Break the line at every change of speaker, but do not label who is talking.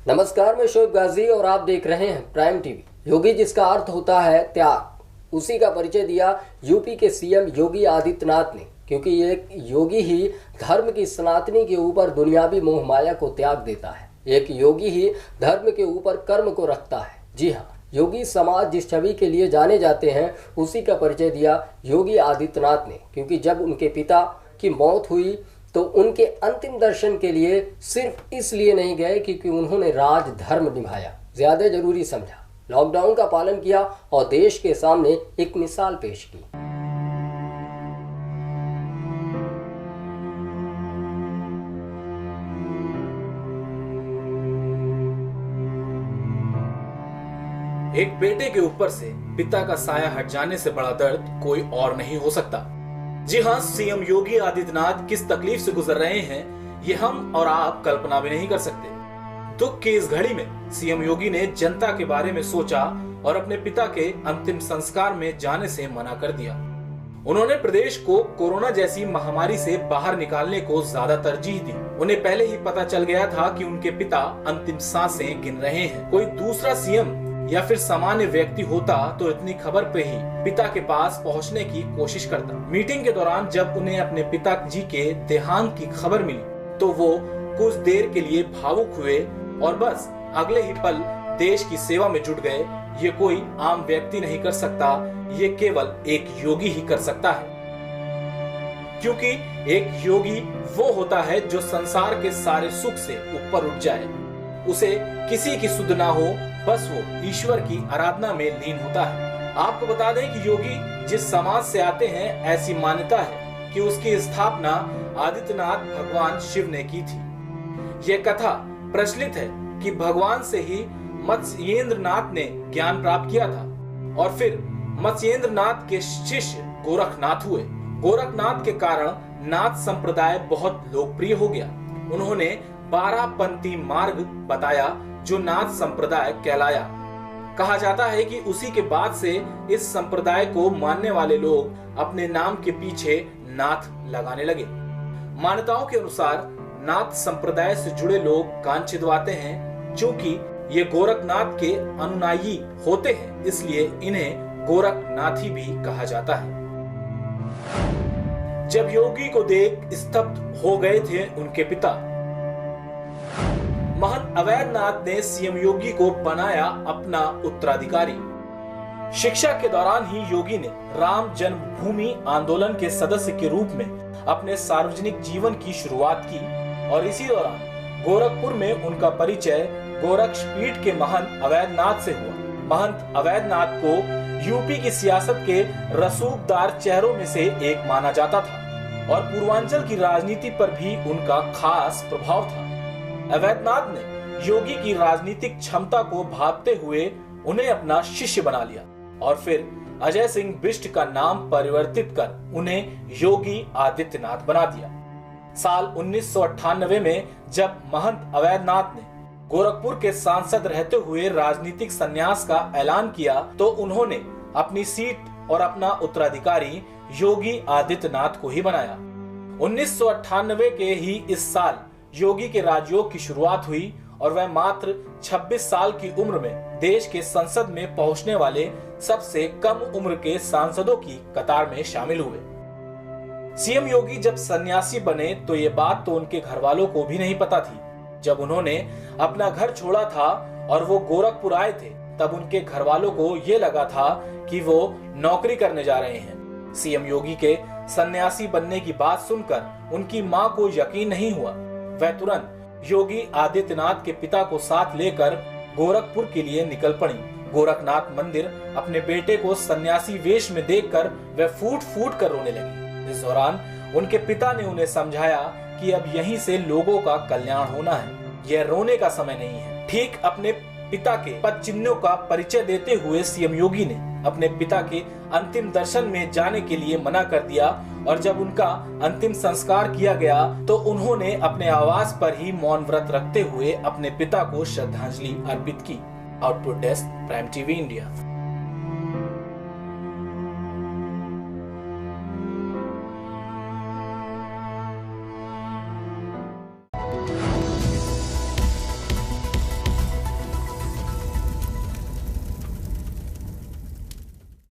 नमस्कार, मैं शोएब गाजी और आप देख रहे हैं प्राइम टीवी। योगी जिसका अर्थ होता है त्याग, उसी का परिचय दिया यूपी के सीएम योगी आदित्यनाथ ने, क्योंकि एक योगी ही धर्म की सनातनी के ऊपर दुनियावी मोह माया को त्याग देता है। एक योगी ही धर्म के ऊपर कर्म को रखता है। जी हाँ, योगी समाज जिस छवि के लिए जाने जाते हैं, उसी का परिचय दिया योगी आदित्यनाथ ने, क्योंकि जब उनके पिता की मौत हुई तो उनके अंतिम दर्शन के लिए सिर्फ इसलिए नहीं गए क्योंकि उन्होंने राज धर्म निभाया, ज्यादा जरूरी समझा, लॉकडाउन का पालन किया और देश के सामने एक मिसाल पेश की।
एक बेटे के ऊपर से पिता का साया हट जाने से बड़ा दर्द कोई और नहीं हो सकता। जी हाँ, सीएम योगी आदित्यनाथ किस तकलीफ से गुजर रहे हैं, ये हम और आप कल्पना भी नहीं कर सकते। दुख की इस घड़ी में सीएम योगी ने जनता के बारे में सोचा और अपने पिता के अंतिम संस्कार में जाने से मना कर दिया। उन्होंने प्रदेश को कोरोना जैसी महामारी से बाहर निकालने को ज्यादा तरजीह दी। उन्हें पहले ही पता चल गया था कि उनके पिता अंतिम सांसें गिन रहे हैं। कोई दूसरा सीएम या फिर सामान्य व्यक्ति होता तो इतनी खबर पे ही पिता के पास पहुंचने की कोशिश करता। मीटिंग के दौरान जब उन्हें अपने पिताजी के देहांत की खबर मिली तो वो कुछ देर के लिए भावुक हुए और बस अगले ही पल देश की सेवा में जुट गए। ये कोई आम व्यक्ति नहीं कर सकता, ये केवल एक योगी ही कर सकता है, क्योंकि एक योगी वो होता है जो संसार के सारे सुख से ऊपर उठ जाए। उसे किसी की सुध ना हो, बस वो ईश्वर की आराधना में लीन होता है। आपको बता दें कि योगी जिस समाज से आते हैं, ऐसी मान्यता है कि उसकी स्थापना आदित्यनाथ भगवान शिव ने की थी। यह कथा प्रचलित है कि भगवान से ही मत्स्येंद्र नाथ ने ज्ञान प्राप्त किया था और फिर मत्स्येंद्र नाथ के शिष्य गोरखनाथ हुए। गोरखनाथ के कारण नाथ संप्रदाय बहुत लोकप्रिय हो गया। उन्होंने 12 पंथी मार्ग बताया जो नाथ संप्रदाय कहलाया। कहा जाता है कि उसी के बाद से इस संप्रदाय को मानने वाले लोग अपने नाम के पीछे नाथ लगाने लगे। मान्यताओं के अनुसार नाथ संप्रदाय से जुड़े लोग कान छिदवाते हैं। चूंकि ये गोरखनाथ के अनुयायी होते हैं, इसलिए इन्हें गोरखनाथी भी कहा जाता है। जब योगी को देख स्तब्ध हो गए थे उनके पिता, महंत अवैधनाथ ने सीएम योगी को बनाया अपना उत्तराधिकारी। शिक्षा के दौरान ही योगी ने राम जन्मभूमि आंदोलन के सदस्य के रूप में अपने सार्वजनिक जीवन की शुरुआत की और इसी दौरान गोरखपुर में उनका परिचय गोरक्षपीठ के महंत अवैधनाथ से हुआ। महंत अवैधनाथ को यूपी की सियासत के रसूखदार चेहरों में से एक माना जाता था और पूर्वांचल की राजनीति पर भी उनका खास प्रभाव था। अवैधनाथ ने योगी की राजनीतिक क्षमता को भांपते हुए उन्हें अपना शिष्य बना लिया और फिर अजय सिंह बिष्ट का नाम परिवर्तित कर उन्हें योगी आदित्यनाथ बना दिया। साल 1998 में जब महंत अवैधनाथ ने गोरखपुर के सांसद रहते हुए राजनीतिक संन्यास का ऐलान किया तो उन्होंने अपनी सीट और अपना उत्तराधिकारी योगी आदित्यनाथ को ही बनाया। 1998 के ही इस साल योगी के राजयोग की शुरुआत हुई और वह मात्र 26 साल की उम्र में देश के संसद में पहुंचने वाले सबसे कम उम्र के सांसदों की कतार में शामिल हुए। सीएम योगी जब सन्यासी बने तो ये बात तो उनके घर वालों को भी नहीं पता थी। जब उन्होंने अपना घर छोड़ा था और वो गोरखपुर आए थे, तब उनके घर वालों को ये लगा था कि वो नौकरी करने जा रहे हैं। सीएम योगी के सन्यासी बनने की बात सुनकर उनकी मां को यकीन नहीं हुआ। वह तुरंत योगी आदित्यनाथ के पिता को साथ लेकर गोरखपुर के लिए निकल पड़ी। गोरखनाथ मंदिर अपने बेटे को सन्यासी वेश में देखकर वह फूट फूट कर रोने लगी। इस दौरान उनके पिता ने उन्हें समझाया कि अब यहीं से लोगों का कल्याण होना है, यह रोने का समय नहीं है। ठीक अपने पिता के पद चिन्हों का परिचय देते हुए सीएम योगी ने अपने पिता के अंतिम दर्शन में जाने के लिए मना कर दिया और जब उनका अंतिम संस्कार किया गया तो उन्होंने अपने आवास पर ही मौन व्रत रखते हुए अपने पिता को श्रद्धांजलि अर्पित की। Output desk, prime TV India.